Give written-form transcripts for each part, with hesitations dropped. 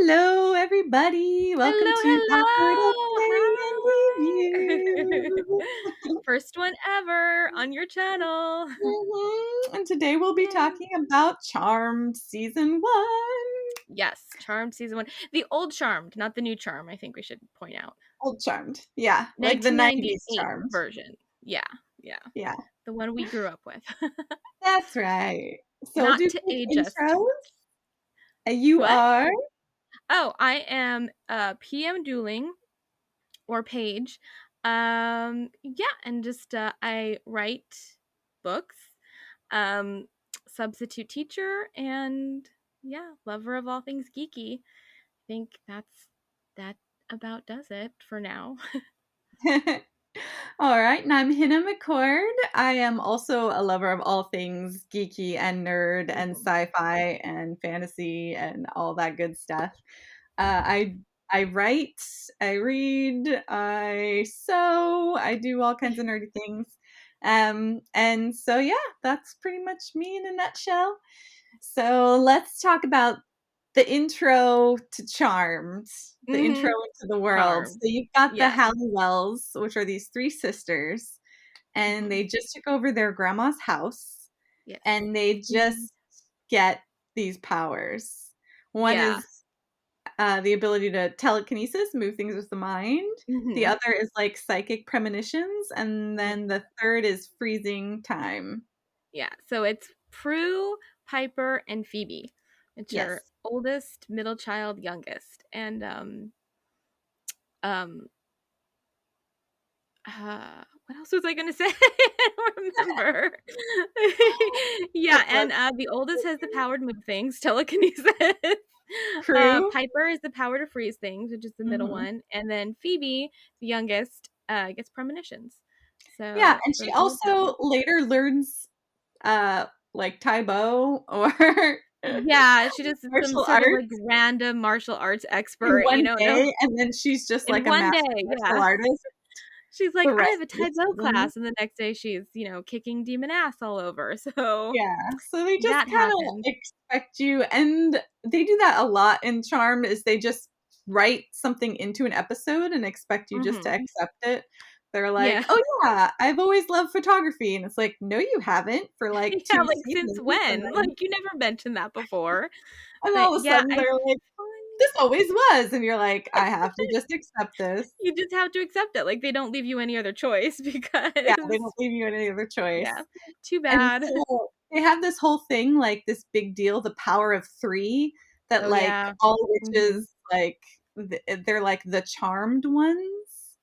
Hello, everybody. Welcome to Awkward Hello. Aquarian Hi. Review. First one ever on your channel. And today we'll be Yay. talking about Charmed Season 1. Yes, Charmed season 1. The old Charmed, not the new Charm, I think we should point out. Old Charmed. Yeah, like the 90s 1998 Charmed. version. Yeah, yeah. Yeah, The one we grew up with. that's right. So we'll Not do to quick age us too intros. much. You What? are? Oh, I am PM Dueling or Paige. Yeah, and just I write books. Um, Substitute teacher, and yeah, lover of all things geeky. I think that about does it for now. All right, and I'm Hannah McCord. I am also a lover of all things geeky and nerd and Mhm. sci-fi and fantasy and all that good stuff. Uh, I I write, I read, I sew, I do all kinds of nerdy things. And so yeah, that's pretty much me in a nutshell. So let's talk about the intro to Charmed, the intro Mhm. into the world. So Charmed. you've got the Yes. Halliwells, which are these three sisters, and Mhm. they just took over their grandma's house, Yes. and they Mhm. just get these powers. One Yeah. is the ability to telekinesis, move things with the mind. The Mhm. other is like psychic premonitions, and Yeah. then the third is freezing time. Yeah. So it's Prue, Piper, and Phoebe. It's your Yes. oldest, middle child, youngest, and um what else was I gonna say? I don't remember. Yeah, and the oldest has the power to move things, telekinesis. Prue. Piper is the power to freeze things, which is the middle Mhm. one, and then Phoebe, the youngest, gets premonitions. Yeah, So and she those are the powers. also later learns like Taibo or Yeah, she just is some martial sort of like arts random martial arts in expert. You one don't know day, and then she's just in like a one master day. martial Yeah. artist She's like, the "I rest have a of the Taekwondo season. class," and the next day she's, kicking demon ass all over. So Yeah, so they just that kinda happened. expect you, and they do that a lot in Charmed, is they just write something into an episode and expect you just to Mhm. accept it. They're Yeah. like, "Oh, yeah, I've always loved photography," and it's like, "No, you haven't for, like, Yeah, 2 like, since seasons," when? Like, you never mentioned that before. and But all of a yeah, sudden I they're like, find "This always was," and you're like, "I have to just accept this." you just have to accept it. Like, they don't leave you any other choice Yeah, they because don't leave you any other choice. yeah, too And bad. so they have this whole thing, like this big deal, the power of 3, that Oh, like yeah. all Mhm. witches, like they're like the charmed ones.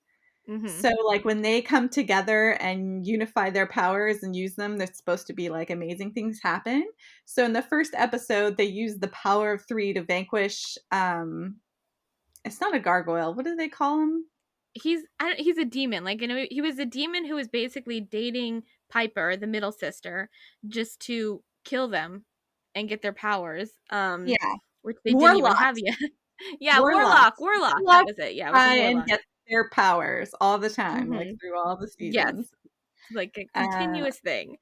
Mhm. So like when they come together and unify their powers and use them, they're supposed to be like amazing things happen. So in the first episode, they use the power of 3 to vanquish it's not a gargoyle. What do they call him? He's a demon. Like, he was a demon who was basically dating Piper, the middle sister, just to kill them and get their powers, Yeah, which they didn't even have warlocks. yet. Yeah, Warlocks. Warlock, that Warlocks was it. Yeah, it was a try and warlock. get their powers all the time, like Mhm. through all the Yes, seasons. like a Uh, continuous thing.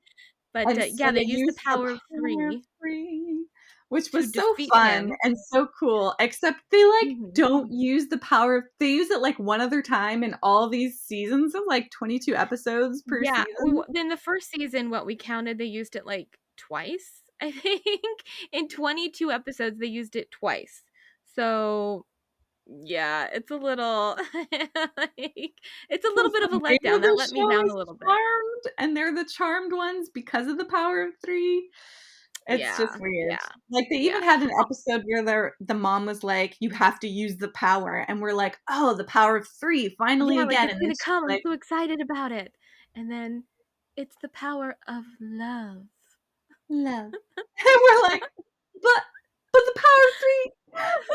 But, and yeah, so they they use the used the power of power of 3 3, which to was so defeat fun him. and so cool, except they, like, Mhm. don't use the power of they use it, like, one other time in all these seasons of, like, 22 episodes per Yeah, season. in the first season, what we counted, they used it, like, twice, I think. In 22 episodes, they used it twice. So, yeah, it's a little like, it's a So little bit of a the name letdown. of That the let me show down a is little bit. Charmed, and they're the charmed ones because of the power of 3. It's just Yeah, weird. yeah, Like, they even yeah. had an Oh, episode where the mom was like, "You have to use the power," and we're like, "Oh, the power of 3, finally yeah, like, again," it's and then gonna she's come, I'm like so excited about it. And then, it's the power of love. love. And we're like, "But the power of 3,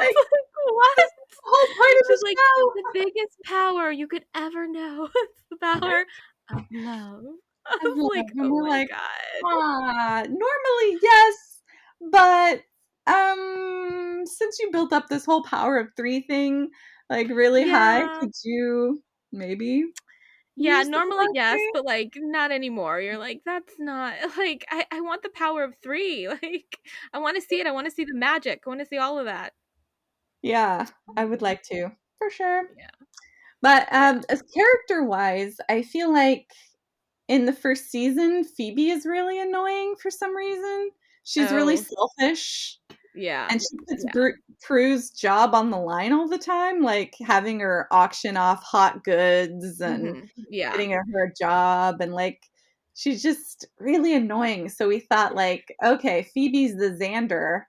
like, It's like, "What?" that's the whole point of She's the like, "The show." biggest power you could ever know. It's the power of love." I Of was love, like, and "Oh we're my like, god." "Ah, normally, yes, but, since you built up this whole power of 3 thing, like, really high, Yeah. could you maybe Yeah, use the normally, power of yes, 3?" but, like, not anymore. You're like, "That's not" like, I want the power of 3, like, I wanna see it, I wanna see the magic, I wanna see all of that. Yeah, I would Mhm. like to, for sure. Yeah. But Yeah. as character wise, I feel like in the first season, Phoebe is really annoying for some reason. She's really Oh, selfish, yeah. and she puts Yeah. Prue's job on the line all the time, like having her auction off hot goods and Yeah. getting her a job, and like she's just really annoying. So we thought, like, okay, Phoebe's the Xander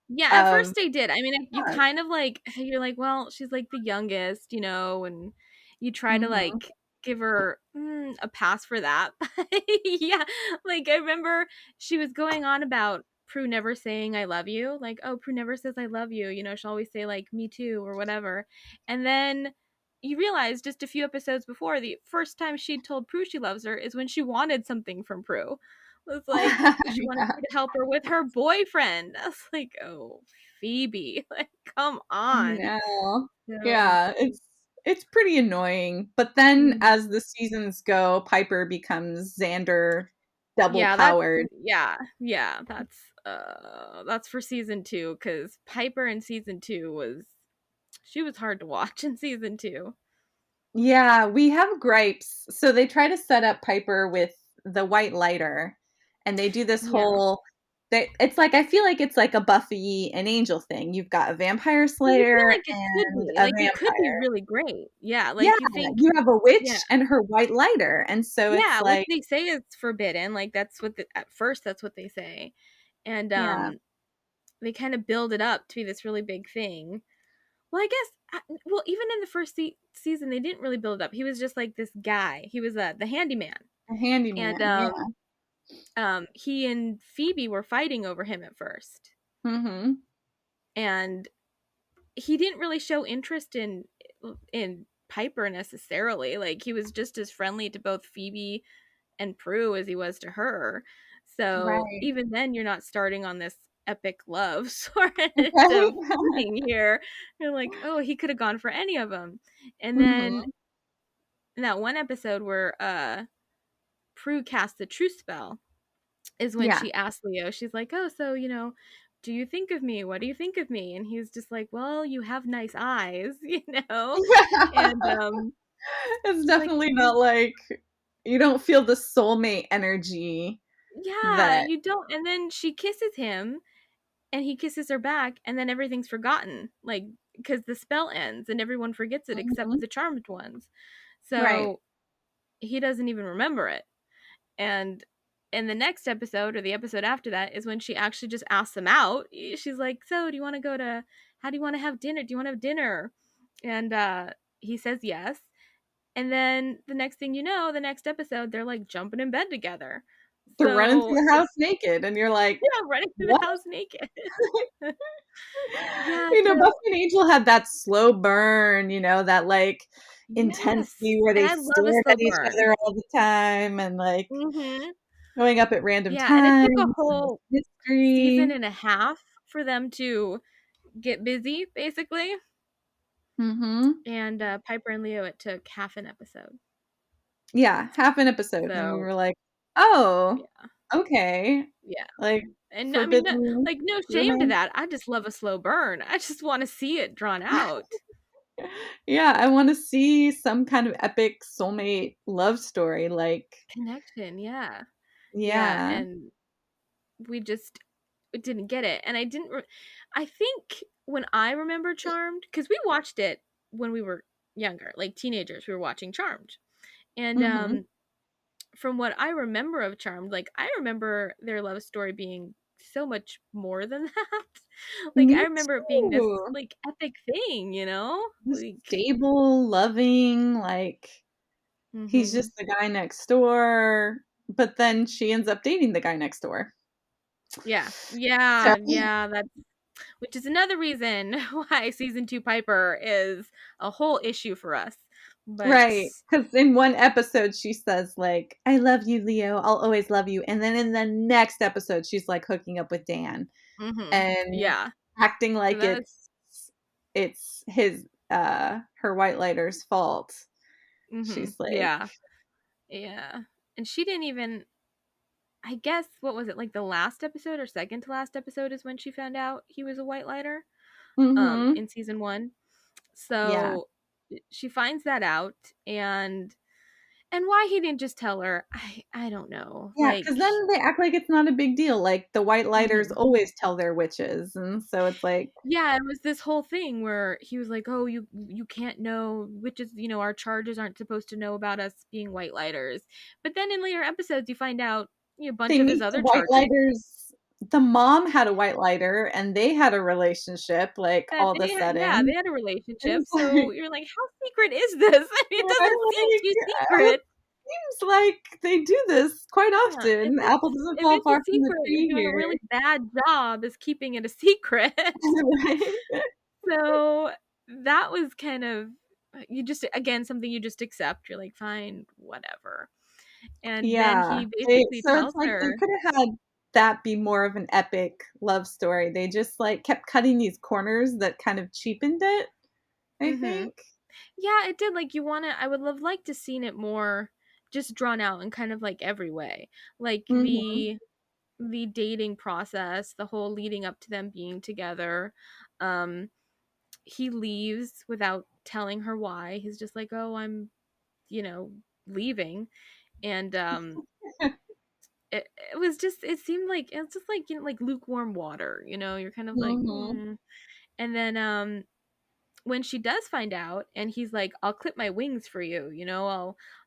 Yeah, at of. first they did. I mean, you kind of like you're like, well, she's like the youngest, and you try to Mhm. like give her a pass for that. But yeah, like I remember she was going on about Prue never saying I love you. Like, oh, Prue never says I love you. She'll always say like me too or whatever. And then you realize just a few episodes before, the first time she told Prue she loves her is when she wanted something from Prue. It was like she wanted Yeah, me to help her with her boyfriend. I was like, oh, Phoebe, like, come I on. know. So, Yeah, it's pretty annoying, but then mhm. as the seasons go, Piper becomes Xander double Yeah, that's powered. yeah, that's for season 2 because Piper in season 2 she was hard to watch in season 2. Yeah, we have gripes. So they try to set up Piper with the white lighter, and they do this Yeah. whole it's like I feel like it's like a Buffy and Angel thing. You've got a vampire Well, you feel slayer like it could and be, a like, it could be vampire. really great. Yeah, Yeah, like, you think you have a yeah. witch and her white lighter, and so it's Yeah, which like, they say is forbidden, like, that's what at first, that's what they say, and, yeah, they kinda build it up to be this really big thing. Well, I guess well, even in the first season, they didn't really build it up. He was just like this guy. He was the handyman, a and handyman, yeah. he and Phoebe were fighting over him at first, Mhm. and he didn't really show interest in Piper necessarily. Like he was just as friendly to both Phoebe and Prue as he was to her. So Right. even then, you're not starting on this epic love sort of Right? footing here. You're like, oh, he could have gone for any of them. And then Mhm. in that one episode where Prue casts the truth spell is when Yeah. she asked Leo, she's like, oh, so, do you think of me? What do you think of me? And he's just like, well, you have nice eyes, And It's she's like, definitely not like you don't feel the soulmate energy yeah, that. you don't. And then she kisses him and he kisses her back, and then everything's forgotten. Like, because the spell ends and everyone forgets it except Mhm. the charmed ones. Right. So he doesn't even remember it. And in the next episode or the episode after that is when she actually just asks him out. She's like, so do you want to how do you want to have dinner? Do you want to have dinner? And he says yes. And then the next thing you know, the next episode, they're like jumping in bed together. They're running through So the it's, house naked, and you're like, yeah, running through the "What?" house naked. Yeah, You know, so Buffy and Angel had that slow burn, that, like, yes. intensity where And they I love a stared slow at each burn. other all the time and, like, Mhm. showing up at random Yeah, and it times took a and whole this season mystery. and a half for them to get busy, basically. Mhm. And Piper and Leo, it took half an episode. Yeah, half an episode, and we So were like, "Oh, yeah, okay." yeah. Like, And I mean, no, forbidden like no shame to romance. that. I just love a slow burn. I just want to see it drawn out. Yeah, I wanna see some kind of epic soulmate love story, like, Connection, yeah. Yeah, yeah. and we just didn't get it. And I think when I remember Charmed, because we watched it when we were younger, like teenagers, we were watching Charmed. And Mhm. from what I remember of Charmed, like I remember their love story being so much more than that. Like I Me remember it being this too. like epic thing, He's Like stable, loving, like, he's mhm. just the guy next door, but then she ends up dating the guy next door. Yeah. So. Yeah, that's which is another reason why season 2 Piper is a whole issue for us. But Right, because in one episode, she says, like, "I love you, Leo, I'll always love you," and then in the next episode, she's, like, hooking up with Dan mhm. and Yeah. acting So like that's it's her white lighter's fault. mhm. She's like. Yeah. Yeah. And she didn't even I guess what was it like the last episode or second to last episode is when she found out he was a white lighter. Mhm. in season 1. Yeah. So she finds that out, and why he didn't just tell her, I don't know. Yeah, because then they act like it's not a big deal, like, the white lighters Mhm. always tell their witches, and so it's like, Yeah, it was this whole thing where he was like, "Oh, you can't know, which is, our charges aren't supposed to know about us being white lighters." But then in later episodes, you find out, a bunch they of his meet the other white charges lighters the mom had a white lighter, and they had a relationship, like, that all of a yeah, they sudden. had a relationship. It's So like, you're like, how secret is this? I mean, it right, doesn't seem too it secret. seems like they do this quite Yeah, often. Apple doesn't if fall it's a far from the secret, you're tree doing a here. really bad job as keeping it a secret. Right? So that was kind of, you just, again, something you just accept. You're like, fine, whatever. And then Yeah, he they basically so it's tells like they her, coulda had that be more of an epic love story. They just, like, kept cutting these corners that kind of cheapened it, I mm-hmm. think. Yeah, it did. Like, I would have liked to seen it more just drawn out in kind of like every way. Like Mhm. the dating process, the whole leading up to them being together. Um, he leaves without telling her why. He's just like, "Oh, I'm, you know, leaving." And it was just, it seemed like, it's just like, like lukewarm water, you're kind of like, Mhm. and then when she does find out, and he's like, "I'll clip my wings for you,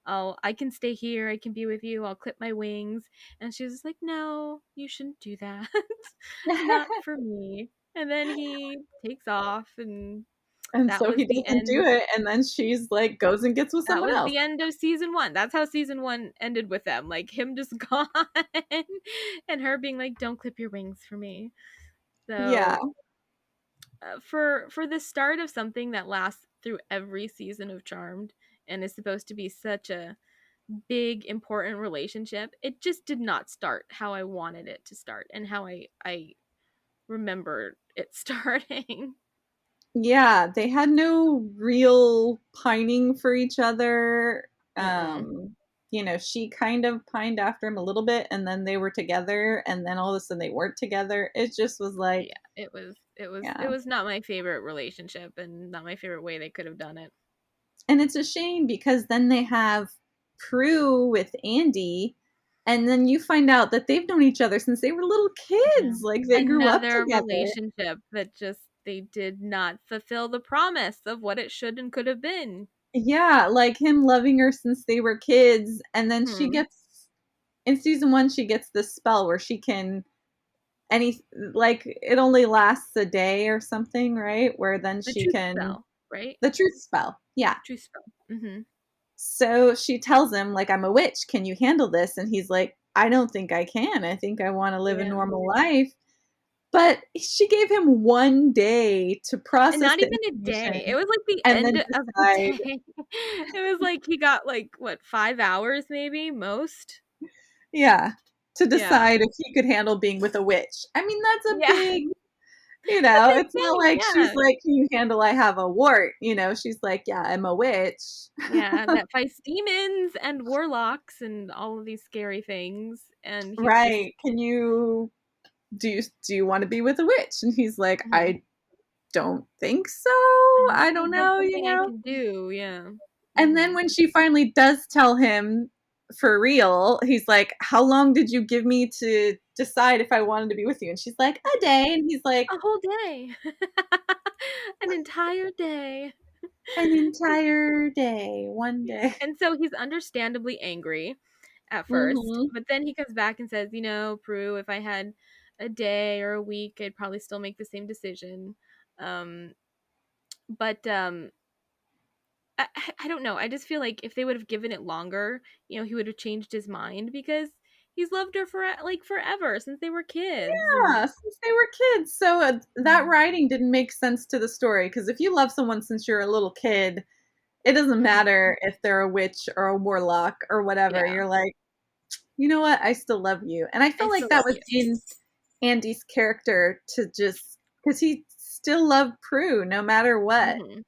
I can stay here, I can be with you, I'll clip my wings." And she's just like, "No, you shouldn't do that. Not for me." And then he takes off, and And that so was he the doesn't end do of it, and then she's like, goes and gets with that someone was else. the end of season 1. That's how season 1 ended with them, like him just gone, and her being like, "Don't clip your wings for me." Yeah. So for the start of something that lasts through every season of Charmed and is supposed to be such a big important relationship, it just did not start how I wanted it to start and how I remembered it starting. Yeah, they had no real pining for each other. Mm-mm. She kind of pined after him a little bit, and then they were together, and then all of a sudden they weren't together. It just was like, Yeah, it yeah. was not my favorite relationship and not my favorite way they could have done it. And it's a shame because then they have Prue with Andy, and then you find out that they've known each other since they were little Yeah. kids. Like they grew up Another together. relationship that just, they did not fulfill the promise of what it should and could have been. Yeah, like him loving her since they were kids, and then she Mhm. gets in season 1 she gets this spell where she can any like it only lasts a day or something, right? Where then The she truth can spell, right? the truth spell. Yeah. Truth spell. Mhm. So she tells him like I'm a witch. Can you handle this? And he's like I don't think I can. I think I want to live a Yeah. normal life. But she gave him 1 day to And process not the even a day. It information was like the and end then of the decide. day. It was like he got like, what, 5 hours maybe, most? Yeah, to Yeah. decide if he could handle being with a witch. I mean, that's a Yeah. big, It's a big it's not thing, like she's yeah. like, "Can you handle I have a wart?" She's like, "Yeah, I'm a witch." Yeah, that fights demons and warlocks and all of these scary things, and he's just, Right. Do you wanna be with a witch? And he's like, mhm. "I don't think so. I don't I don't think that's something I know?" can do, yeah. And then Mhm. when she finally does tell him for real, he's like, "How long did you give me to decide if I wanted to be with you?" And she's like, "A day." And he's like, A whole day. An entire day. "An entire day, 1 Yeah, day." and so he's understandably angry at first, Mhm. but then he comes back and says, "Prue, if I had a day or a week, I'd probably still make the same decision." Um, but I don't know. I just feel like if they would have given it longer, he would have changed his mind, because he's loved her for like forever since they were kids, and Yeah, since they were kids. So, that mhm, writing didn't make sense to the story because if you love someone since you're a little kid, it doesn't mhm. matter if they're a witch or a warlock or whatever. Yeah, You're like, "You know what? I still love you." And I I felt like still that love was you. in Andy's character to just because he still loved Prue no matter what. Hmm.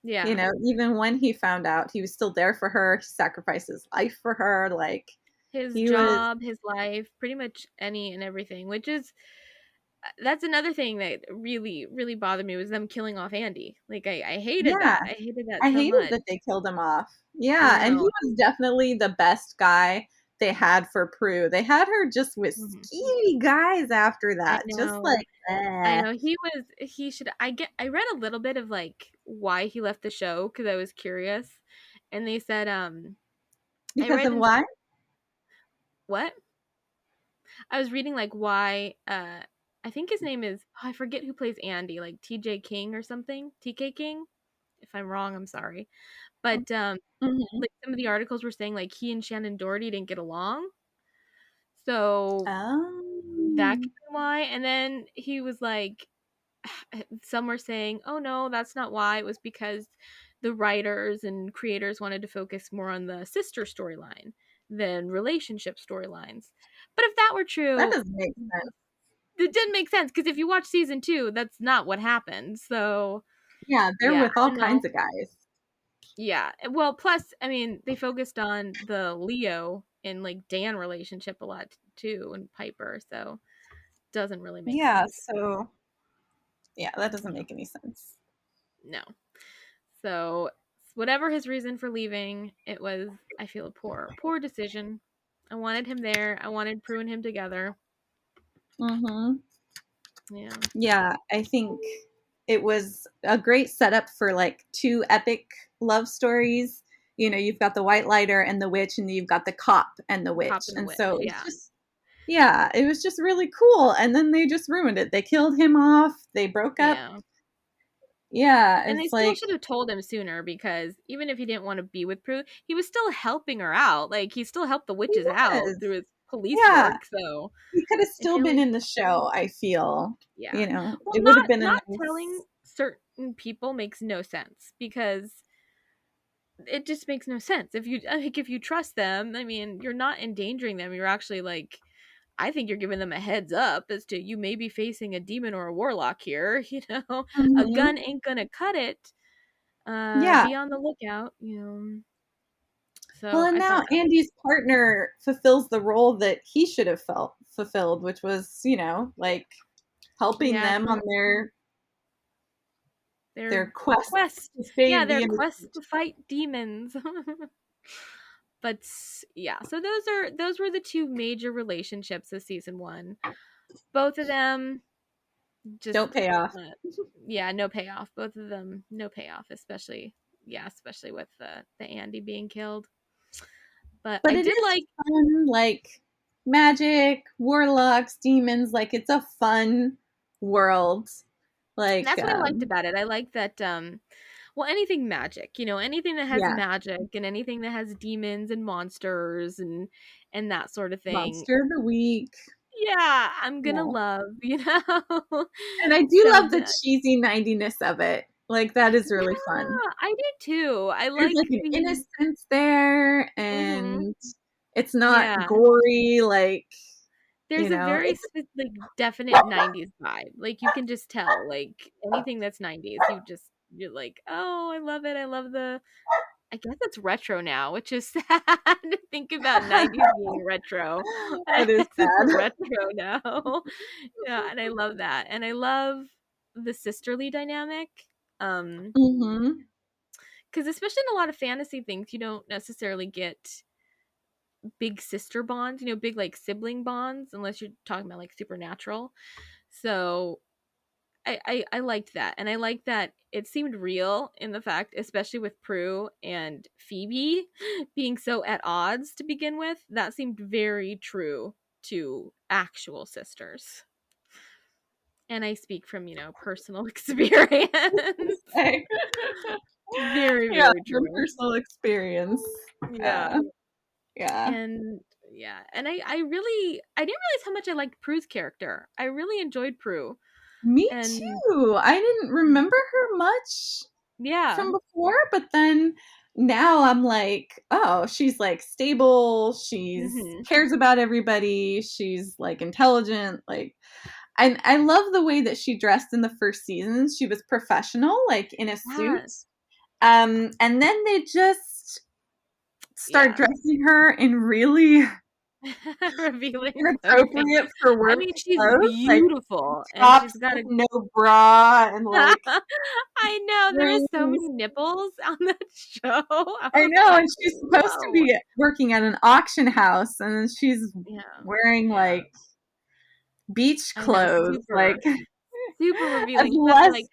Yeah. Even when he found out, he was still there for her. He sacrificed his life for her. Like His he was, job, his life, pretty much any and everything, which is that's another thing that really, really bothered me was them killing off Andy. Like I hated Yeah, that. I hated that I so hated much. that they killed him off. I Yeah, and he know. was definitely the best guy they had for Prue. They had her just with Mhm. skeevy guys after I that, just know. like, I eh. know he should I read a little bit of like why he left the show cuz I was curious. And they said I Because read of in what? what? I was reading like why I think his name is I forget who plays Andy, like TJ King or something. TK King? If I'm wrong, I'm sorry. But Mhm. like some of the articles were saying like he and Shannon Doherty didn't get along. So that Oh, could be why. And then he was like some were saying, "Oh no, that's not why. It was because the writers and creators wanted to focus more on the sister storyline than relationship storylines." But if that were that true, doesn't make sense. it didn't make sense because if you watch season 2, that's not what happened. So, Yeah, they're yeah, with I all don't know. kinds of guys. Yeah. Well, plus, I mean, they focused on the Leo and like Dan relationship a lot too and Piper, so doesn't really make Yeah, sense. so yeah, that doesn't No. make any sense. No. So, whatever his reason for leaving, it was I feel a poor decision. I wanted him there. I wanted Prue and him together. Mm-hmm. Yeah. Yeah, I think it was a great setup for like two epic love stories. You know, you've got the White Lighter and the Witch, and you've got the cop and the Cop witch. and the And Witch. so it's Yeah. just, yeah, it was just really cool. And then they just ruined it. They killed him off. They broke up. Yeah. Yeah, And they it's still like, should have told him sooner because even if he didn't want to be with Prue, he was still helping her out. Like he still helped the he witches out was. through his police Yeah, work. So he could have I still feel been like in the show, I feel. yeah. You know, Well, it would have been a not telling nice. certain people makes no sense because it just makes no sense. If you like if you trust them, I mean, you're not endangering them. You're actually like I think you're giving them a heads up as to you may be facing a demon or a warlock here, you know. A Mhm. gun ain't gonna cut it. Yeah. Be on the lookout, you know. Well, So and I now thought that was Andy's partner fulfills the role that he should have felt fulfilled, which was, like helping yeah, them on their their quest quest. to Yeah, save the their innocent. quest to fight demons. But yeah, so those were the two major relationships of season 1. Both of them just Don't pay off. uh, yeah, no payoff. Both of them no payoff, especially yeah, especially with the Andy being killed. But But I it did is like fun, like magic, warlocks, demons, like it's a fun world. Like, that's what I liked about it. I like that well anything magic, you know, anything that has yeah, magic and anything that has demons and monsters and that sort of thing. monster of the week. Yeah, I'm gonna Yeah. love, you know. And I do So love the cheesy 90ness of it. Like that is really fun. yeah, I do too. I There's like like an the innocence there, mhm. and it's not Yeah. gory, like, There's a very it's like definite 90s vibe. Like you can just tell like anything that's 90s, you're like, "Oh, I love it. I love the I guess it's retro now, which is sad to think about 90s being retro. that is It's sad. retro now. Yeah, and I love that. And I love the sisterly dynamic. Um, Mhm. because especially in a lot of fantasy things, you don't necessarily get big sister bonds, you know, big like sibling bonds, unless you're talking about like supernatural. So I liked that. And I liked that it seemed real in the fact, especially with Prue and Phoebe being so at odds to begin with. That seemed very true to actual sisters. And I speak from, you know, personal experience. Say. Very, Yeah, very from true. personal experience. Yeah. Yeah. Yeah. And yeah. And I didn't realize how much I liked Prue's character. I really enjoyed Prue. Me And too. I didn't remember her much yeah. from before, but then now I'm like, oh, she's like stable, she's Hmm. cares about everybody, she's like intelligent, like, and I love the way that she dressed in the first season. She was professional, like in a suit. Yeah. And then they just start Yeah. dressing her in really Revealing clothing. Inappropriate for I work mean, she's clothes, like beautiful, and she's tops got with a no bra and like I know, there are so rings. many nipples on that show. I I was know, like, and she's supposed to "Whoa." be working at an auction house, and then she's Yeah, wearing yeah. like beach I know, clothes, like super as revealing. You gotta be less like,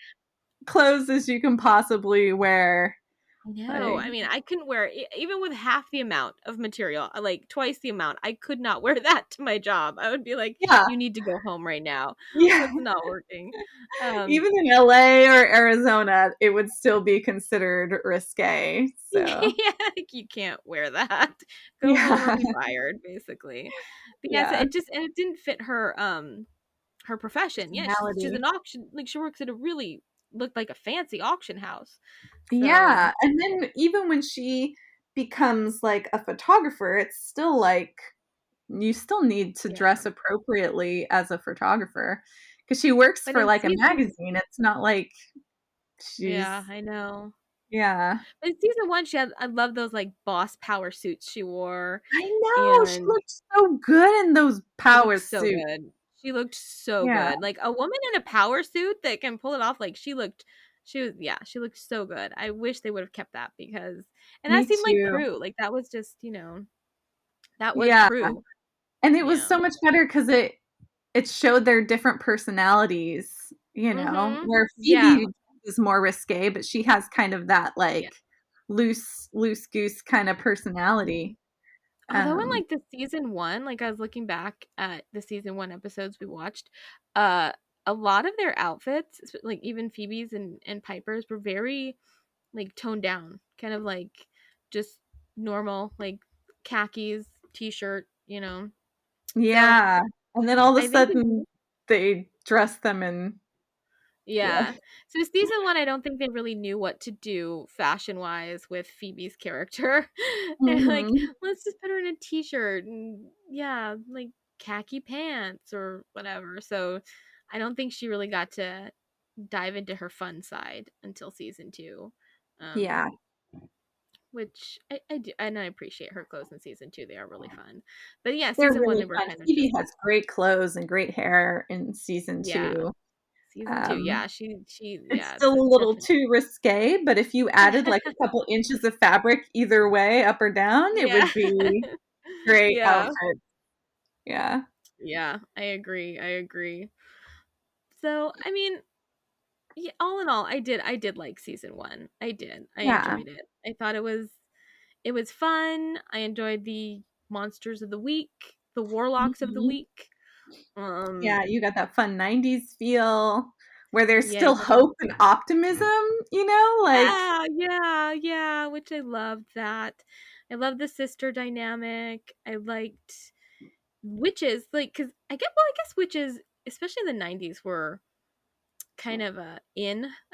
clothes as you can possibly wear. no, Like, I mean, I couldn't wear even with half the amount of material, like twice the amount. I could not wear that to my job. I would be like, yeah, "You need to go home right now. yeah. That's not working." Um, Even in LA or Arizona, it would still be considered risque. So, yeah, like, you can't wear that. Go home or yeah, be fired, basically. But yeah, so yeah. it didn't fit her profession. Yeah, she's Personality. an auction, like, she works at a really looked like a fancy auction house. So, Yeah, and then even when she becomes like a photographer, it's still like you still need to yeah. dress appropriately as a photographer because she works But for in like a season magazine. It's not like yeah, she's I know. yeah. But in season 1, she had I love those, like, boss power suits she wore, I know, she and looked so good in those she looked power so suits. good. She looked so Yeah, good. Like, a woman in a power suit that can pull it off, like, she was yeah, she looked so good. I wish they would've kept that because and that me seemed like too. Prue, like, that was just, that was Yeah, Prue. and it was Yeah. so much better because it showed their different personalities, Mhm. where Yeah. Phoebe is more risque, but she has kind of that, Yeah. like, loose goose kinda personality. Although in, Um, like, the season 1, like, I was looking back at the season 1 episodes we watched, uh, a lot of their outfits, like, even Phoebe's and Piper's were very, like, toned down, kind of, like, just normal, like, khakis, t-shirt. So, yeah, and then all of a I think in sudden, they dress them in yeah. like So season 1, I don't think they really knew what to do fashion-wise with Phoebe's character. They're like, mhm, "Let's just put her in a t-shirt and yeah, like khaki pants or whatever." So I don't think she really got to dive into her fun side until season 2. Um, yeah, which I do, and I appreciate her clothes in season 2. They are really fun. But yeah, they're season 1 really they were fun. kind of Phoebe just has great clothes and great hair in season yeah. 2. Season 2. Um Yeah, she It's yeah, still a it's little definitely too risque, but if you added, like, a couple inches of fabric either way, up or down, it yeah. would be great Yeah. outfit. Yeah. Yeah, I agree, I agree. So, I mean, yeah, all in all, I did like season 1. I did. I Yeah. enjoyed it. I thought it was fun. I enjoyed the monsters of the week, the warlocks of the Mhm. week. Um, Yeah, you got that fun '90s feel where there's yeah, you still got the hope and optimism, like yeah, yeah, yeah, which I loved that. I love the sister dynamic. I liked witches, like, cause I guess witches, especially in the 90s, were kind of,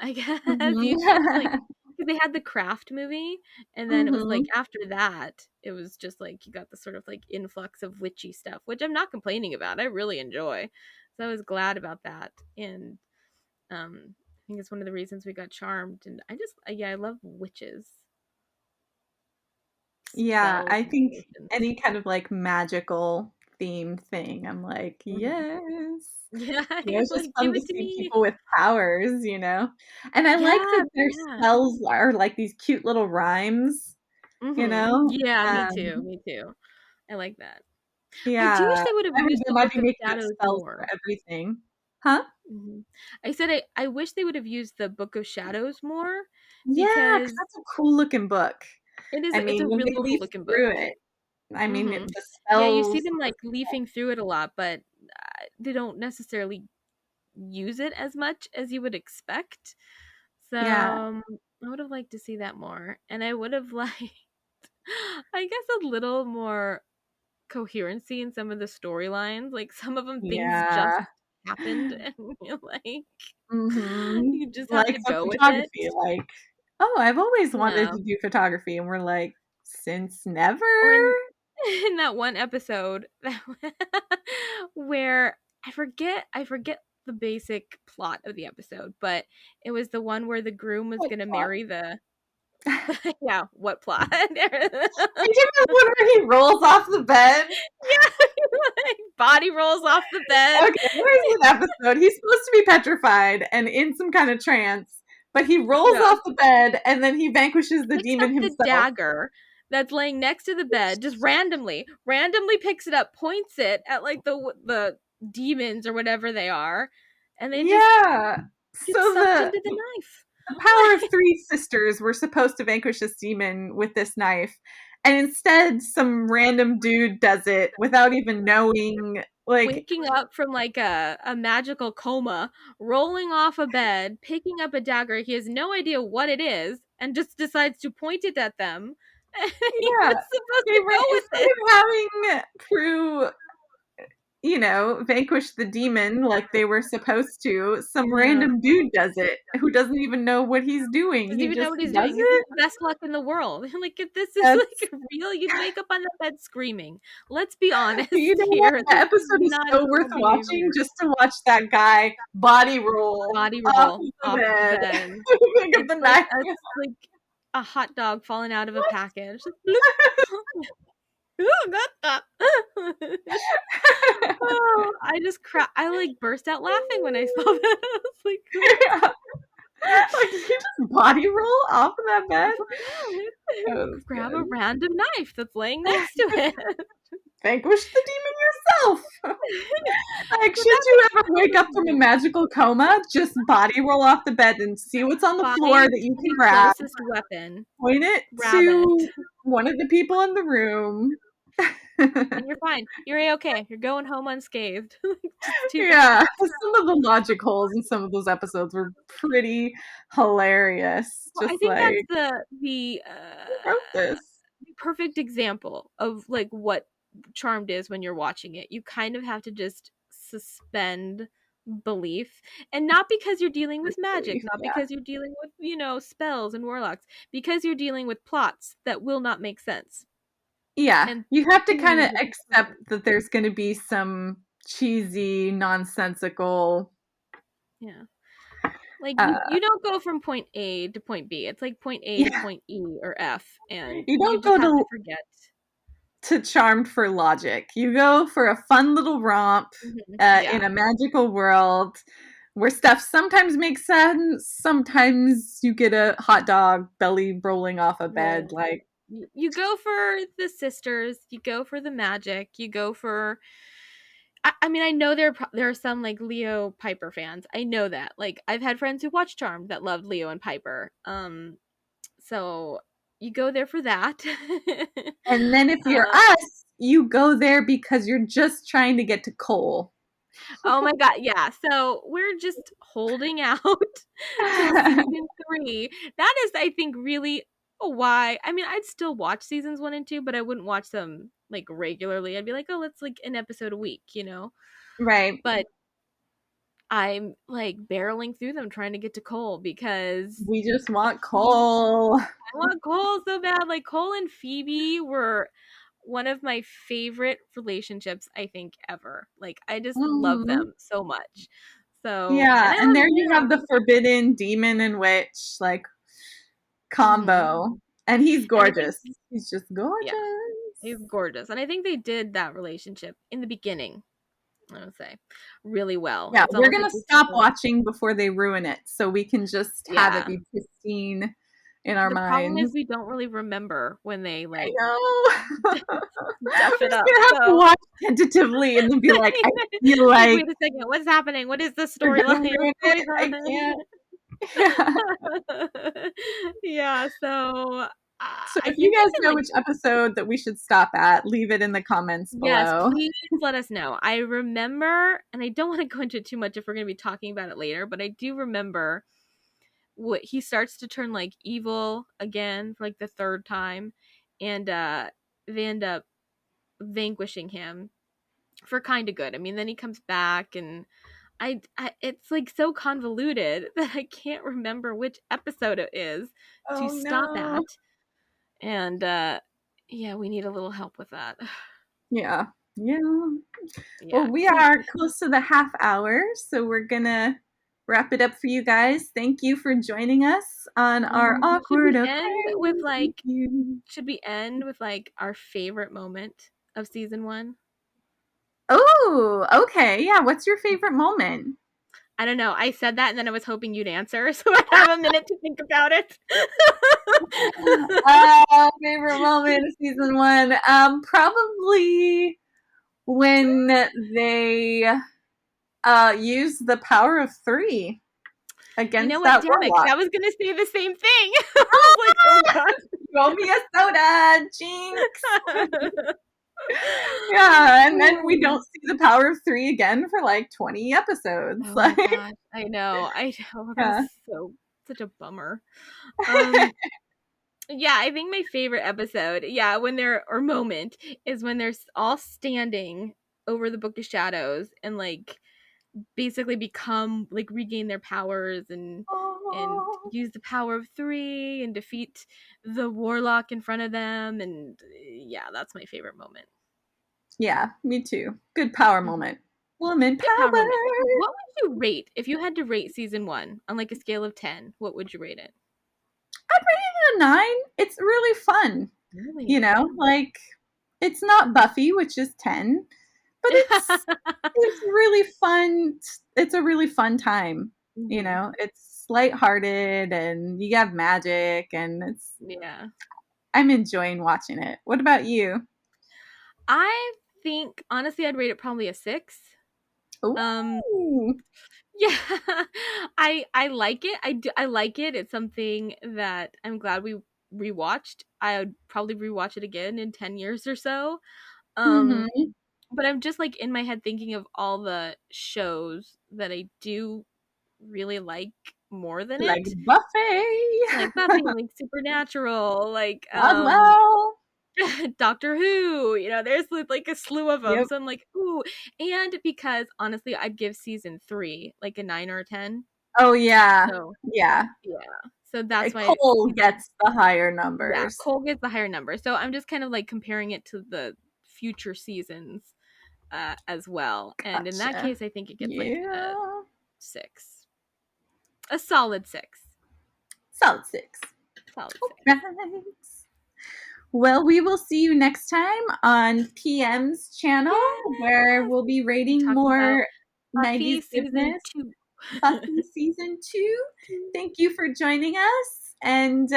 I guess Mhm. you could like, cause they had the Craft movie, and then it was like Mhm. after that, it was just like you got the sort of like influx of witchy stuff, which I'm not complaining about. I really enjoy. So I was glad about that. And I think it's one of the reasons we got Charmed. And yeah, I love witches, Yeah, spells, I and think potions. any kind of, like, magical themed thing, I'm like, Mhm. "Yes." Yeah, It's just like fun give to it to see me. people with powers. And I like Yeah, that their yeah. spells are like these cute little rhymes, you know? Yeah, me too. Um, Me too. I like that. I do wish yeah. they would have I mean, used they the might Book be of making up Shadows spells for more. everything. Huh? I said I wish they would have used the Book of Shadows more Yeah, 'cause because that's a cool looking book. I it's mean, a when they really cool leaf looking book. through it, I mean, Mhm. the Yeah, you see spells them like leafing through it a lot, but they don't necessarily use it as much as you would expect. So yeah, I would have liked to see that more, and I would have liked, I guess, a little more coherency in some of the storylines. Like some of them, things just yeah. happened, and you're like, Mhm. you just have Like to the go with it. photography, like, "Oh, I've always wanted Yeah. to do photography," and we're like, "Since never?" Or in in that one episode where I forget the basic plot of the episode, but it was the one where the groom was What gonna plot? marry the Yeah, what plot? I do have one where he rolls off the bed. Yeah, like, body rolls off the bed. Okay, there's an episode. He's supposed to be petrified and in some kind of trance, but he rolls Yeah. off the bed and then he vanquishes the Picks up demon the himself. dagger that's laying next to the bed, just randomly picks it up, points it at like the demons or whatever they are, and then just Yeah. So gets sucked the into the knife. the power of three sisters were supposed to vanquish this demon with this knife, and instead some random dude does it without even knowing. Like, Waking up from like a magical coma, rolling off a bed, picking up a dagger. He has no idea what it is, and just decides to point it at them. And he yeah, was supposed they to go with instead it. of having crew, vanquish the demon like they were supposed to, some Yeah. random dude does it who doesn't even know what he's doing. Doesn't He even know just what he's does doing. This is it. the best luck in the world. Like, if this is That's like real, you'd wake up on the bed screaming. Let's be honest You know what? here. The This is episode is not so worth normal watching behavior. just to watch that guy body roll Body off roll of the off the bed, bed. pick up It's the knife. like a hot dog falling out of a package. Just bloop. Ooh, got that. Oh, I like burst out laughing when I saw that. I was like, Yeah. Like, did you just body roll off of that bed? That was grab a good. random knife that's laying next to it. Vanquish the demon yourself. Like, So should that's you a ever wake up from a magical coma, just body roll off the bed and see what's on the floor find that you can the grab, closest weapon, point it grab it, to one of the people in the room. and you're fine. You're A-okay. You're going home unscathed. Just too bad. Yeah, some of the logic holes in some of those episodes were pretty hilarious. Well, I Just think that's like, who wrote this? the perfect example of like what Charmed is when you're watching it. You kind of have to just suspend belief, and not because you're dealing with magic, Belief, not yeah. because you're dealing with spells and warlocks, because you're dealing with plots that will not make sense. Yeah, And you have to kind themes of that accept that there's going to be some cheesy, nonsensical. yeah. Like Uh, you don't go from point A to point B. It's like point A to yeah, point E or F, and you you don't just go have to forget. to Charmed for logic. You go for a fun little romp Yeah. in a magical world where stuff sometimes makes sense. Sometimes you get a hot dog belly rolling off a Right. bed. Like, You go for the sisters, you go for the magic, you go for I mean, I know there are some like Leo Piper fans. I know that. Like I've had friends who watched Charmed that loved Leo and Piper. So you go there for that. and then if you're uh, us, you go there because you're just trying to get to Cole. oh my god, yeah. So we're just holding out till season 3. That is, I think, really why. I mean, I'd still watch seasons 1 and 2, but I wouldn't watch them like regularly. I'd be like, oh, let's like an episode a week. Right. But I'm like barreling through them trying to get to Cole because We just want he's Cole. I want Cole so bad. Like Cole and Phoebe were one of my favorite relationships I think ever. Like I just love Mhm. them so much. So, and Yeah, I and love there you have Leo. the forbidden demon and witch like Hmm. combo, and he's And I think gorgeous. He's just yeah, he's gorgeous. gorgeous. And I think they did that relationship in the beginning, I would say, really well. Yeah, It's we're almost gonna like this stop whole watching before they ruin it, so we can just have it yeah. be pristine in our The problem is minds. we don't really remember when they I like know. duff We're it just up. gonna have to So watch tentatively and then be like, I feel like, like wait a second, what's happening? What is the they're gonna storyline? ruin What's it. going I on? can't. Yeah. Yeah, so So I if you think we guys can know like which episode that we should stop at, leave it in the comments yes, below. please let us know. I remember, and I don't want to go into it too much if we're going to be talking about it later, but I do remember what he starts to turn like evil again for like the third time, and they end up vanquishing him for kind of good. I mean, then he comes back, and it's like so convoluted that I can't remember which episode it is to Oh stop no. at. And yeah, we need a little help with that. Yeah. Yeah. Well, Yeah, we so are close to the half hour, so we're gonna wrap it up for you guys. Thank you for joining us on our Should awkward we end with Aquarians like review. our favorite moment of season 1? Oh, okay. Yeah. What's your favorite moment? I don't know. I said that and then I was hoping you'd answer, so I'd have a minute to think about it. Favorite moment of season one. Probably when they use the power of three You know against what? that Damn it, because warlock. I was gonna say the same thing. I was like, oh god. Throw me a soda, Jinx. Yeah, and then we don't see the power of three again for like 20 episodes. Oh my Like, gosh, I know. I know. That was yeah. such a bummer. Um, yeah, I think my favorite episode, yeah, when they're or moment is when they're all standing over the Book of Shadows and like basically become like regain their powers and Oh, use the power of 3 and defeat the warlock in front of them and yeah, that's my favorite moment. yeah, me too. Good power Mhm. moment. Woman Good power moment. power. What would you rate if you had to rate season 1 on like a scale of 10? What would you rate it? I'd rate it a 9. It's really fun. Really? Like it's not Buffy, which is 10, but it's really fun. It's a really fun time. Mhm. It's lighthearted and you have magic and Yeah. I'm enjoying watching it. What about you? I think honestly I'd rate it probably a 6. Um Ooh. yeah. I like it. I like it. It's something that I'm glad we rewatched. I would probably rewatch it again in 10 years or so. Um Mhm. but I'm just like in my head thinking of all the shows that I do really like more than Like it. Buffy. Like Buffy, like Supernatural, like Oswell. Doctor Who, there's like a slew of them. Yep. So I'm like, ooh. And because honestly, I'd give season 3 like a 9 or a 10. Oh yeah. So Yeah. yeah. So that's why Cole season, gets the higher yeah, numbers. Cole gets the higher number. So I'm just kind of like comparing it to the future seasons as well. And in that Gotcha. case, I think it gets like a Yeah. 6. A solid 6. Solid 6. Solid All 6. right. Well, we will see you next time on PM's channel where Yes. we'll be We'll be rating talking about more Buffy 90s season goodness. 2. Buffy season 2. Thank you for joining us and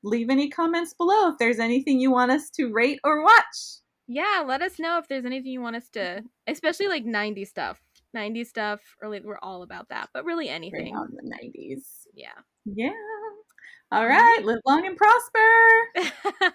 leave any comments below if there's anything you want us to rate or watch. Yeah, let us know if there's anything you want us to, especially like 90s stuff. 90s stuff, early, we're all about that, but really Bring anything. on the 90s. Yeah. Yeah. All All right. Live long and prosper. right.